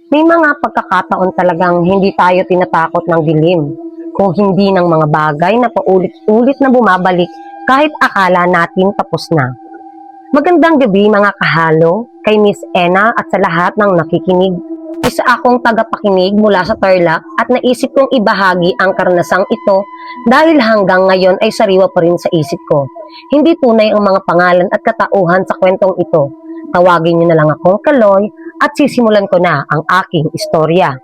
May mga pagkakataon talagang hindi tayo tinatakot ng dilim, kung hindi ng mga bagay na paulit-ulit na bumabalik kahit akala natin tapos na. Magandang gabi mga kahalo, kay Miss Ena at sa lahat ng nakikinig. Isa akong tagapakinig mula sa Tarlac at naisip kong ibahagi ang karanasang ito dahil hanggang ngayon ay sariwa pa rin sa isip ko. Hindi tunay ang mga pangalan at katauhan sa kwentong ito. Tawagin niyo na lang akong Kaloy at sisimulan ko na ang aking istorya.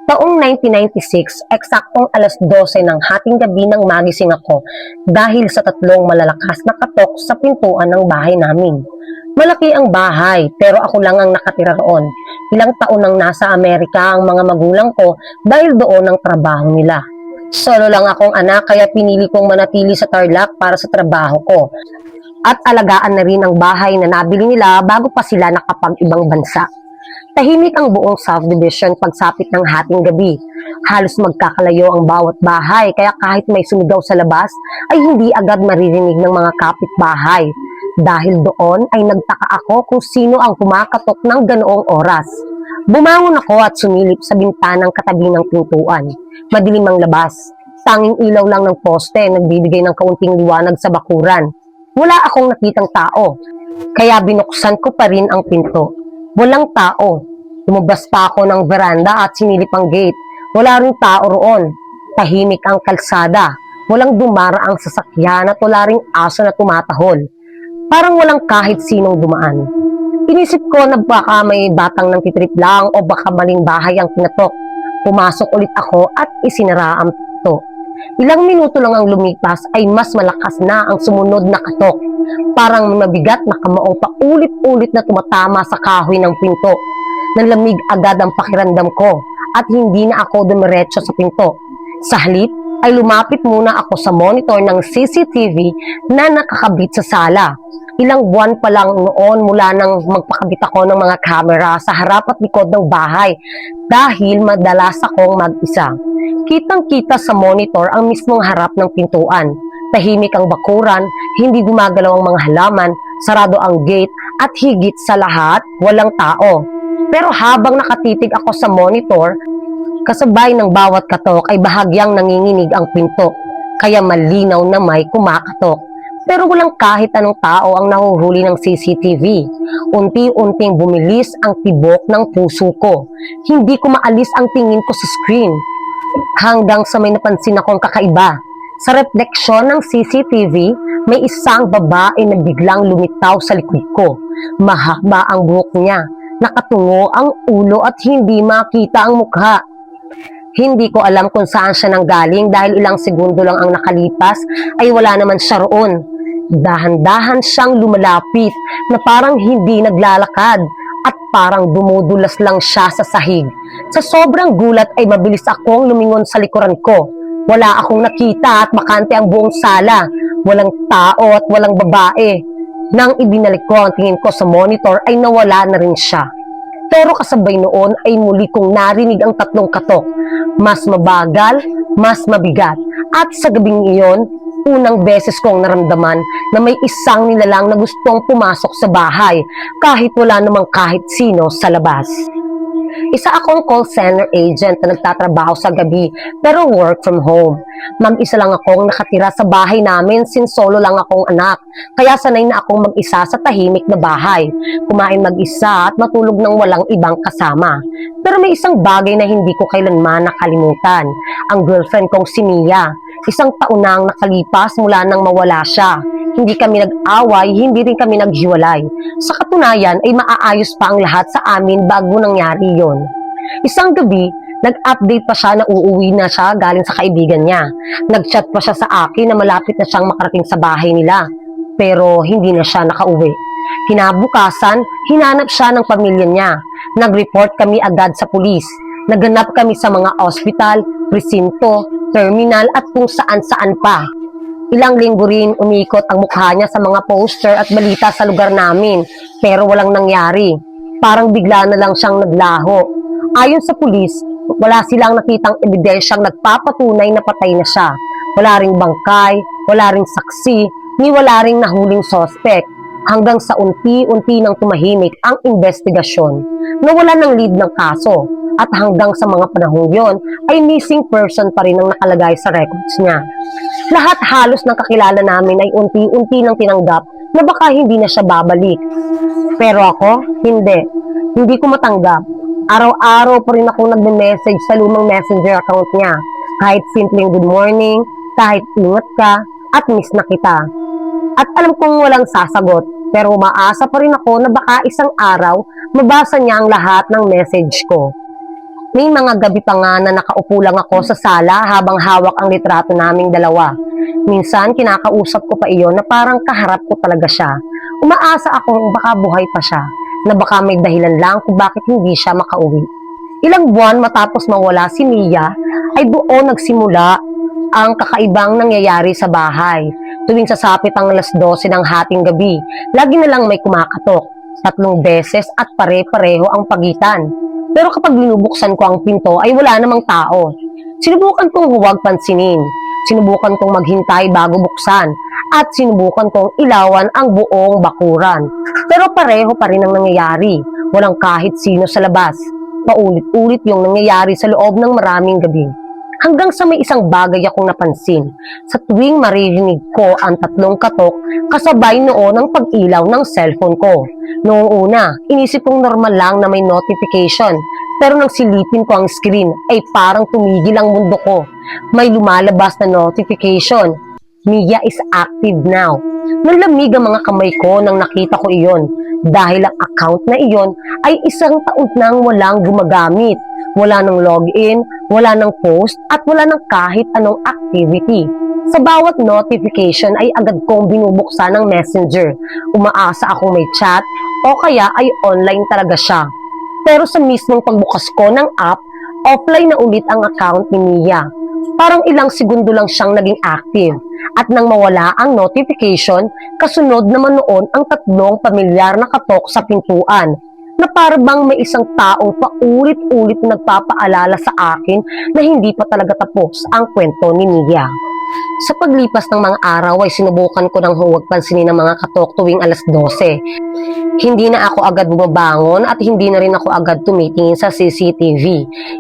Taong 1996, eksaktong alas 12 ng hating gabi nang magising ako dahil sa tatlong malalakas na katok sa pintuan ng bahay namin. Malaki ang bahay pero ako lang ang nakatira roon. Ilang taon nang nasa Amerika ang mga magulang ko dahil doon ang trabaho nila. Solo lang akong anak kaya pinili kong manatili sa Tarlac para sa trabaho ko. At alagaan na rin ang bahay na nabili nila bago pa sila nakapag-ibang bansa. Tahimik ang buong subdivision pagsapit ng hating gabi. Halos magkakalayo ang bawat bahay kaya kahit may sumigaw sa labas ay hindi agad maririnig ng mga kapitbahay. Dahil doon ay nagtaka ako kung sino ang kumakatok ng ganoong oras. Bumangon ako at sumilip sa bintanang katabi ng pintuan. Madilim ang labas. Tanging ilaw lang ng poste nagbibigay ng kaunting liwanag sa bakuran. Wala akong nakitang tao. Kaya binuksan ko pa rin ang pinto. Walang tao. Lumabas pa ako ng veranda at sinilip ang gate. Wala ring tao roon. Tahimik ang kalsada. Walang dumaraang sasakyan at wala ring aso na tumatahol. Parang walang kahit sinong dumaan. Inisip ko na baka may batang nang titrip lang o baka maling bahay ang pinatok. Pumasok ulit ako at isinara ang pinto. Ilang minuto lang ang lumipas ay mas malakas na ang sumunod na katok. Parang mabigat na kamaong paulit-ulit na tumatama sa kahoy ng pinto. Nanlamig agad ang pakiramdam ko at hindi na ako dumiretso sa pinto. Sa halip ay lumapit muna ako sa monitor ng CCTV na nakakabit sa sala. Ilang buwan pa lang noon mula nang magpakabit ako ng mga kamera sa harap at likod ng bahay dahil madalas akong mag-isa. Kitang-kita sa monitor ang mismong harap ng pintuan. Tahimik ang bakuran, hindi gumagalaw ang mga halaman, sarado ang gate at higit sa lahat, walang tao. Pero habang nakatitig ako sa monitor, kasabay ng bawat katok ay bahagyang nanginginig ang pinto, kaya malinaw na may kumakatok. Pero walang kahit anong tao ang nahuhuli ng CCTV. Unti-unting bumilis ang tibok ng puso ko. Hindi ko maalis ang tingin ko sa screen. Hanggang sa may napansin akong kakaiba. Sa refleksyon ng CCTV, may isang babae na biglang lumitaw sa likod ko. Mahaba ang buhok niya. Nakatungo ang ulo at hindi makita ang mukha. Hindi ko alam kung saan siya nanggaling dahil ilang segundo lang ang nakalipas ay wala naman siya roon. Dahan-dahan siyang lumalapit na parang hindi naglalakad at parang dumudulas lang siya sa sahig. Sa sobrang gulat ay mabilis akong lumingon sa likuran ko. Wala akong nakita at bakante ang buong sala. Walang tao at walang babae. Nang ibinalik ko ang tingin ko sa monitor ay nawala na rin siya. Pero kasabay noon ay muli kong narinig ang tatlong katok. Mas mabagal, mas mabigat. At sa gabing iyon, unang beses kong naramdaman na may isang nilalang na gustong pumasok sa bahay kahit wala namang kahit sino sa labas. Isa akong call center agent na nagtatrabaho sa gabi pero work from home. Mag-isa lang akong nakatira sa bahay namin since solo lang akong anak. Kaya sanay na akong mag-isa sa tahimik na bahay. Kumain mag-isa at matulog ng walang ibang kasama. Pero may isang bagay na hindi ko kailanman nakalimutan. Ang girlfriend kong si Mia. Isang taon na ang nakalipas mula nang mawala siya. Hindi kami nag-away, hindi rin kami naghiwalay. Sa katunayan ay maaayos pa ang lahat sa amin bago nangyari yon. Isang gabi, nag-update pa siya na uuwi na siya galing sa kaibigan niya. Nag-chat pa siya sa akin na malapit na siyang makarating sa bahay nila. Pero hindi na siya nakauwi. Kinabukasan, hinanap siya ng pamilya niya. Nag-report kami agad sa pulis. Naganap kami sa mga ospital, presinto, terminal at kung saan-saan pa. Ilang linggo rin umikot ang mukha niya sa mga poster at balita sa lugar namin, pero walang nangyari. Parang bigla na lang siyang naglaho. Ayon sa pulis, wala silang nakitang ebidensyang nagpapatunay na patay na siya. Wala ring bangkay, wala ring saksi, ni wala ring nahuling sospek. Hanggang sa unti-unti nang tumahimik ang investigasyon. Nawala ng lead ng kaso. At hanggang sa mga panahong yon ay missing person pa rin ang nakalagay sa records niya. Lahat halos ng kakilala namin ay unti-unti nang tinanggap na baka hindi na siya babalik. Pero ako, hindi. Hindi ko matanggap. Araw-araw pa rin ako nagme-message sa lumang messenger account niya. Kahit simpleng good morning, kahit ingat ka, at miss na kita. At alam kong walang sasagot, pero umaasa pa rin ako na baka isang araw mabasa niya ang lahat ng message ko. May mga gabi pa nga na nakaupo lang ako sa sala habang hawak ang litrato naming dalawa. Minsan kinakausap ko pa iyon na parang kaharap ko talaga siya. Umaasa akong baka buhay pa siya, na baka may dahilan lang kung bakit hindi siya makauwi. Ilang buwan matapos mawala si Mia, ay doon nagsimula ang kakaibang nangyayari sa bahay. Tuwing sasapit ang alas 12 ng hating gabi, lagi na lang may kumakatok. 3 beses at pare-pareho ang pagitan. Pero kapag binubuksan ko ang pinto ay wala namang tao. Sinubukan kong huwag pansinin. Sinubukan kong maghintay bago buksan. At sinubukan kong ilawan ang buong bakuran. Pero pareho pa rin ang nangyayari. Walang kahit sino sa labas. Paulit-ulit yung nangyayari sa loob ng maraming gabi. Hanggang sa may isang bagay akong napansin. Sa tuwing maririnig ko ang 3 katok, kasabay noon ang pag-ilaw ng cellphone ko. Noong una, inisip kong normal lang na may notification. Pero nang silipin ko ang screen, ay parang tumigil ang mundo ko. May lumalabas na notification. Mia is active now. Nalamig ang mga kamay ko nang nakita ko iyon. Dahil ang account na iyon ay 1 taon nang walang gumagamit. Wala nang login, wala nang post, at wala nang kahit anong activity. Sa bawat notification ay agad kong binubuksan ng messenger. Umaasa akong may chat o kaya ay online talaga siya. Pero sa mismong pagbukas ko ng app, offline na ulit ang account ni Mia. Parang ilang segundo lang siyang naging active. At nang mawala ang notification, kasunod naman noon ang 3 pamilyar na katok sa pintuan, na parang may isang taong paulit-ulit nagpapaalala sa akin na hindi pa talaga tapos ang kwento ni Mia. Sa paglipas ng mga araw ay sinubukan ko ng huwag pansinin ng mga katok tuwing alas 12. Hindi na ako agad bumabangon at hindi na rin ako agad tumitingin sa CCTV.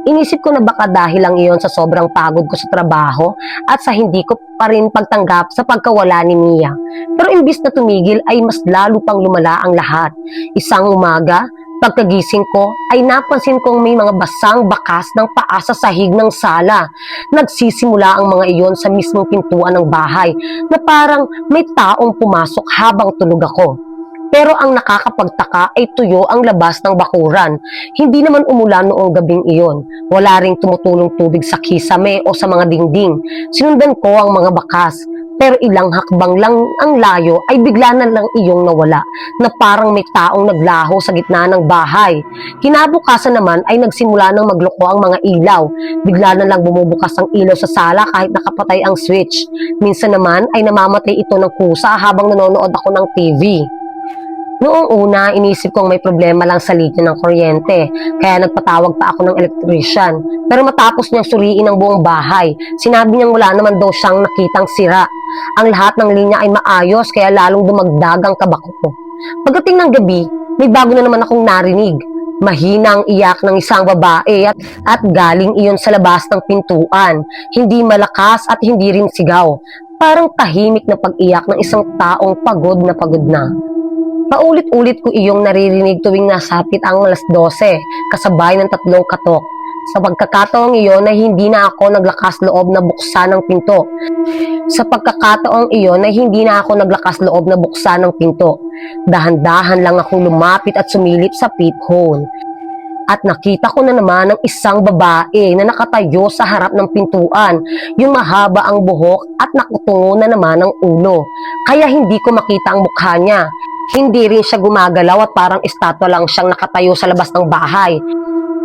Inisip ko na baka dahil lang iyon sa sobrang pagod ko sa trabaho at sa hindi ko pa rin pagtanggap sa pagkawala ni Mia. Pero imbis na tumigil ay mas lalo pang lumala ang lahat. Isang umaga, pagkagising ko ay napansin kong may mga basang bakas ng paa sa sahig ng sala. Nagsisimula ang mga iyon sa mismong pintuan ng bahay na parang may taong pumasok habang tulog ako. Pero ang nakakapagtaka ay tuyo ang labas ng bakuran. Hindi naman umulan noong gabing iyon. Wala ring tumutulong tubig sa kisame o sa mga dingding. Sinundan ko ang mga bakas. Pero ilang hakbang lang ang layo ay bigla na lang iyong nawala na parang may taong naglaho sa gitna ng bahay. Kinabukasan naman ay nagsimula ng magloko ang mga ilaw. Bigla na lang bumubukas ang ilaw sa sala kahit nakapatay ang switch. Minsan naman ay namamatay ito ng kusa habang nanonood ako ng TV. Noong una, inisip kong may problema lang sa linya ng kuryente, kaya nagpatawag pa ako ng electrician. Pero matapos niyang suriin ang buong bahay, sinabi niyang wala naman daw siyang nakitang sira. Ang lahat ng linya ay maayos, kaya lalong dumagdag ang kaba ko. Pagdating ng gabi, may bago na naman akong narinig. Mahina ang iyak ng isang babae at galing iyon sa labas ng pintuan. Hindi malakas at hindi rin sigaw. Parang tahimik na pag-iyak ng isang taong pagod na. Paulit-ulit ko iyong naririnig tuwing nasapit ang alas 12, kasabay ng 3 katok. Sa pagkakataong iyon ay hindi na ako naglakas loob na buksan ng pinto. Dahan-dahan lang akong lumapit at sumilip sa peephole. At nakita ko na naman ang isang babae na nakatayo sa harap ng pintuan. Yung mahaba ang buhok at nakutungo na naman ang ulo. Kaya hindi ko makita ang mukha niya. Hindi rin siya gumagalaw at parang estatwa lang siyang nakatayo sa labas ng bahay.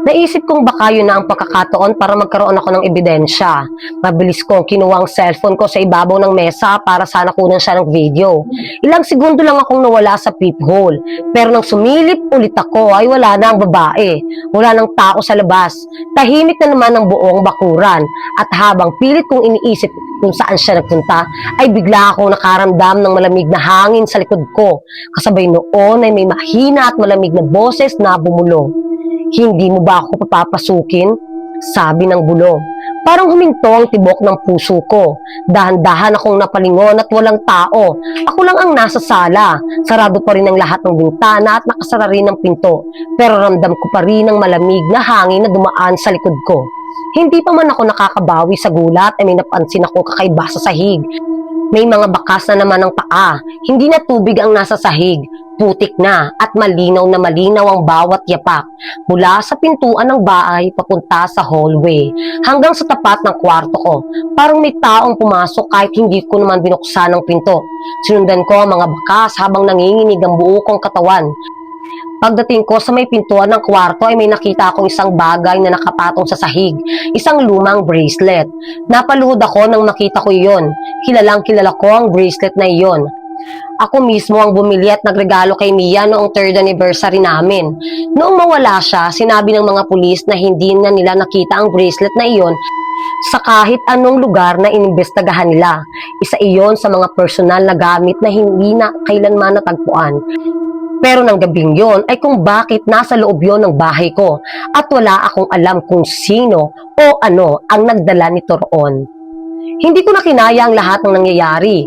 Naisip kong baka yun na ang pagkakataon para magkaroon ako ng ebidensya. Mabilis kong kinuha ang cellphone ko sa ibabaw ng mesa para sana kunan siya ng video. Ilang segundo lang akong nawala sa peephole. Pero nang sumilip ulit ako ay wala na ang babae. Wala nang tao sa labas. Tahimik na naman ang buong bakuran. At habang pilit kong iniisip kung saan siya nagpunta, ay bigla akong nakaramdam ng malamig na hangin sa likod ko. Kasabay noon ay may mahina at malamig na boses na bumulong. Hindi mo ba ako papapasukin? Sabi ng bulong. Parang huminto ang tibok ng puso ko. Dahan-dahan akong napalingon at walang tao. Ako lang ang nasa sala. Sarado pa rin ang lahat ng bintana at nakasara rin ang pinto. Pero ramdam ko pa rin ang malamig na hangin na dumaan sa likod ko. Hindi pa man ako nakakabawi sa gulat ay may napansin ako kakaiba sa sahig. May mga bakas na naman ng paa. Hindi na tubig ang nasa sahig. Putik na at malinaw na malinaw ang bawat yapak. Mula sa pintuan ng bahay papunta sa hallway. Hanggang sa tapat ng kwarto ko. Parang may taong pumasok kahit hindi ko naman binuksan ang pinto. Sinundan ko ang mga bakas habang nanginginig ang buo kong katawan. Pagdating ko sa may pintuan ng kwarto ay may nakita akong isang bagay na nakapatong sa sahig. Isang lumang bracelet. Napaluhod ako nang makita ko iyon. Kilalang kilala ko ang bracelet na iyon. Ako mismo ang bumili at nagregalo kay Mia noong 3rd anniversary namin. Noong mawala siya, sinabi ng mga pulis na hindi na nila nakita ang bracelet na iyon sa kahit anong lugar na inimbestagahan nila. Isa iyon sa mga personal na gamit na hindi na kailanman natagpuan. Pero ng gabing yon ay kung bakit nasa loob yon ng bahay ko at wala akong alam kung sino o ano ang nagdala nito roon. Hindi ko na kinaya ang lahat ng nangyayari.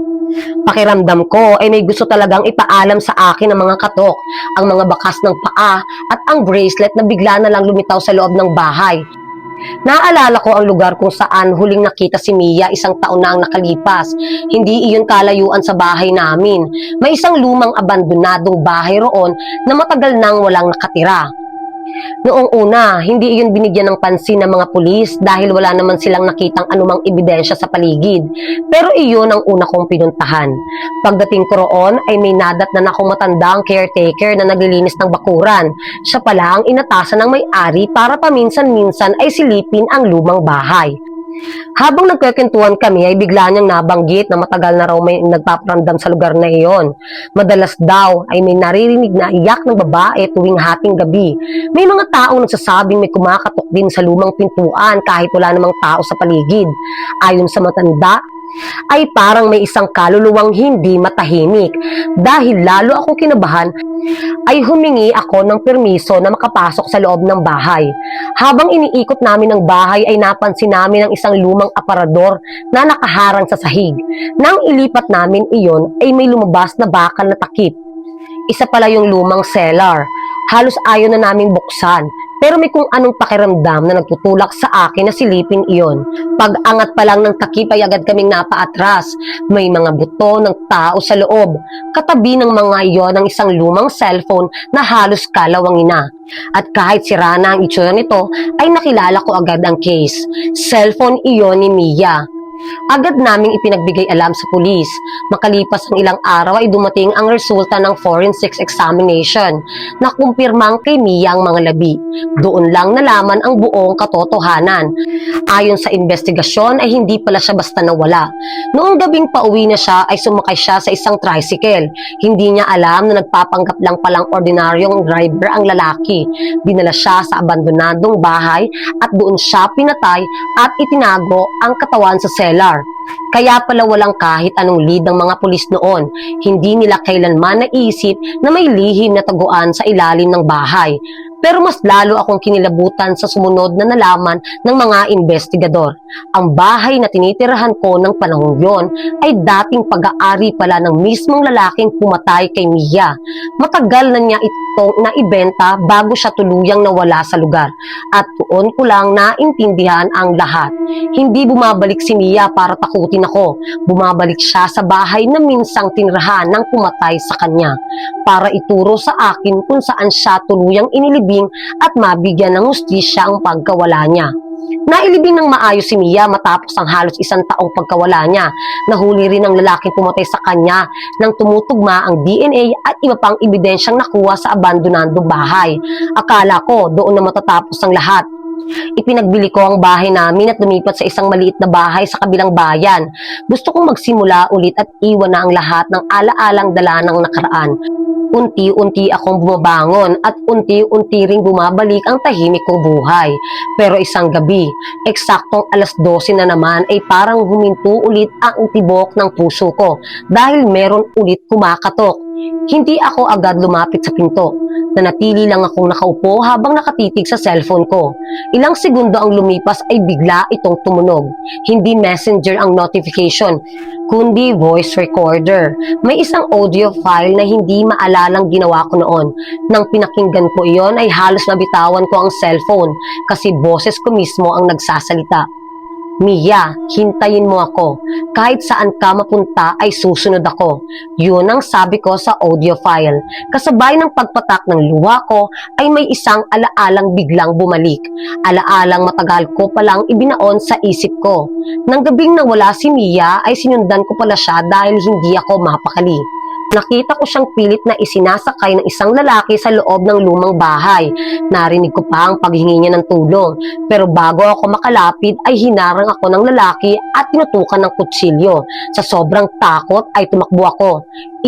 Pakiramdam ko ay may gusto talagang ipaalam sa akin ang mga katok, ang mga bakas ng paa at ang bracelet na bigla na lang lumitaw sa loob ng bahay. Naalala ko ang lugar kung saan huling nakita si Mia 1 taon na ang nakalipas. Hindi iyon kalayuan sa bahay namin. May isang lumang abandonadong bahay roon na matagal nang walang nakatira. Noong una, hindi iyon binigyan ng pansin ng mga pulis dahil wala naman silang nakitang anumang ebidensya sa paligid. Pero iyon ang una kong pinuntahan. Pagdating ko roon ay may nadatnan akong matandang caretaker na naglilinis ng bakuran. Siya pala ang inatasan ng may-ari para paminsan-minsan ay silipin ang lumang bahay. Habang nagkwentuhan kami ay bigla niyang nabanggit na matagal na raw may nagpaparamdam sa lugar na iyon. Madalas daw ay may naririnig na iyak ng babae tuwing hating gabi. May mga taong nagsasabing may kumakatok din sa lumang pintuan kahit wala namang tao sa paligid. Ayon sa matanda, ay parang may isang kaluluwang hindi matahimik. Dahil lalo akong kinabahan, ay humingi ako ng permiso na makapasok sa loob ng bahay. Habang iniikot namin ang bahay ay napansin namin ang isang lumang aparador na nakaharang sa sahig. Nang ilipat namin iyon ay may lumabas na bakal na takip. Isa pala yung lumang cellar. Halos ayaw na naming buksan. Pero may kung anong pakiramdam na nagtutulak sa akin na silipin iyon. Pag-angat pa lang ng takip ay agad kaming napaatras. May mga buto ng tao sa loob. Katabi ng mga iyon ang isang lumang cellphone na halos kalawangin na. At kahit sira na ang itsura nito, ay nakilala ko agad ang case. Cellphone iyon ni Mia. Agad naming ipinagbigay alam sa pulis. Makalipas ang ilang araw ay dumating ang resulta ng forensics examination na kumpirmang kay Mia ang mga labi. Doon lang nalaman ang buong katotohanan. Ayon sa investigasyon ay hindi pala siya basta nawala. Noong gabing pauwi na siya ay sumakay siya sa isang tricycle. Hindi niya alam na nagpapanggap lang palang ordinaryong driver ang lalaki. Dinala siya sa abandonadong bahay at doon siya pinatay at itinago ang katawan sa cellar. Kaya pala walang kahit anong lead ng mga pulis noon. Hindi nila kailanman naisip na may lihim na taguan sa ilalim ng bahay. Pero mas lalo akong kinilabutan sa sumunod na nalaman ng mga investigador. Ang bahay na tinitirahan ko ng panahong yon ay dating pag-aari pala ng mismong lalaking pumatay kay Mia. Matagal na niya itong naibenta bago siya tuluyang nawala sa lugar. At doon ko lang naintindihan ang lahat. Hindi bumabalik si Mia para takutin ako. Bumabalik siya sa bahay na minsang tinirahan ng pumatay sa kanya para ituro sa akin kung saan siya tuluyang inilibing at mabigyan ng hustisya ang pagkawala niya. Nailibing ng maayos si Mia matapos ang halos 1 taong pagkawala niya. Nahuli rin ang lalaking pumatay sa kanya nang tumutugma ang DNA at iba pang ebidensyang nakuha sa abandonadong bahay. Akala ko doon na matatapos ang lahat. Ipinagbili ko ang bahay namin at lumipat sa isang maliit na bahay sa kabilang bayan. Gusto kong magsimula ulit at iwan na ang lahat ng alaalang dala ng nakaraan. Unti-unti akong bumabangon at unti-unti ring bumabalik ang tahimik kong buhay. Pero isang gabi, eksaktong 12:00 na naman ay parang huminto ulit ang tibok ng puso ko dahil meron ulit kumakatok. Hindi ako agad lumapit sa pinto. Nanatili lang akong nakaupo habang nakatitig sa cellphone ko. Ilang segundo ang lumipas ay bigla itong tumunog. Hindi messenger ang notification, kundi voice recorder. May isang audio file na hindi maalalang ginawa ko noon. Nang pinakinggan ko iyon ay halos nabitawan ko ang cellphone kasi boses ko mismo ang nagsasalita. Mia, hintayin mo ako. Kahit saan ka mapunta ay susunod ako. Yun ang sabi ko sa audio file. Kasabay ng pagpatak ng luha ko ay may isang alaalang biglang bumalik. Alaalang matagal ko palang ibinaon sa isip ko. Nang gabing nawala si Mia ay sinundan ko pala siya dahil hindi ako mapakali. Nakita ko siyang pilit na isinasakay ng isang lalaki sa loob ng lumang bahay. Narinig ko pa ang paghingi niya ng tulong. Pero bago ako makalapit ay hinarang ako ng lalaki at tinutukan ng kutsilyo. Sa sobrang takot ay tumakbo ako.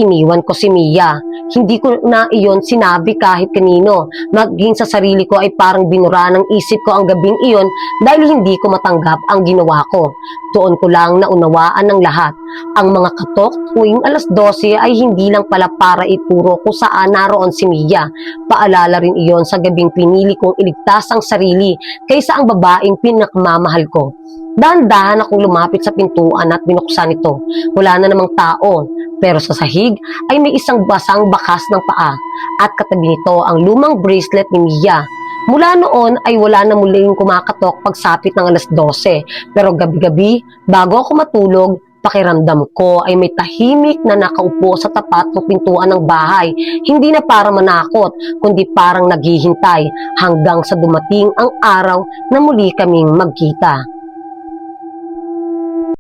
Iniwan ko si Mia. Hindi ko na iyon sinabi kahit kanino. Maging sa sarili ko ay parang binura ng isip ko ang gabing iyon dahil hindi ko matanggap ang ginawa ko. Doon ko lang naunawaan ng lahat. Ang mga katok tuwing alas 12 ay hindi lang pala para ituro kung saan naroon si Mia. Paalala rin iyon sa gabing pinili kong iligtas ang sarili kaysa ang babaeng pinakamamahal ko. Dahan-dahan akong lumapit sa pintuan at binuksan ito. Wala na namang tao. Pero sa sahig ay may isang basang bakas ng paa at katabi nito ang lumang bracelet ni Mia. Mula noon ay wala na muling kumakatok pagsapit ng alas 12. Pero gabi-gabi, bago ako matulog, pakiramdam ko ay may tahimik na nakaupo sa tapat ng pintuan ng bahay. Hindi na para manakot, kundi parang naghihintay hanggang sa dumating ang araw na muli kaming magkita.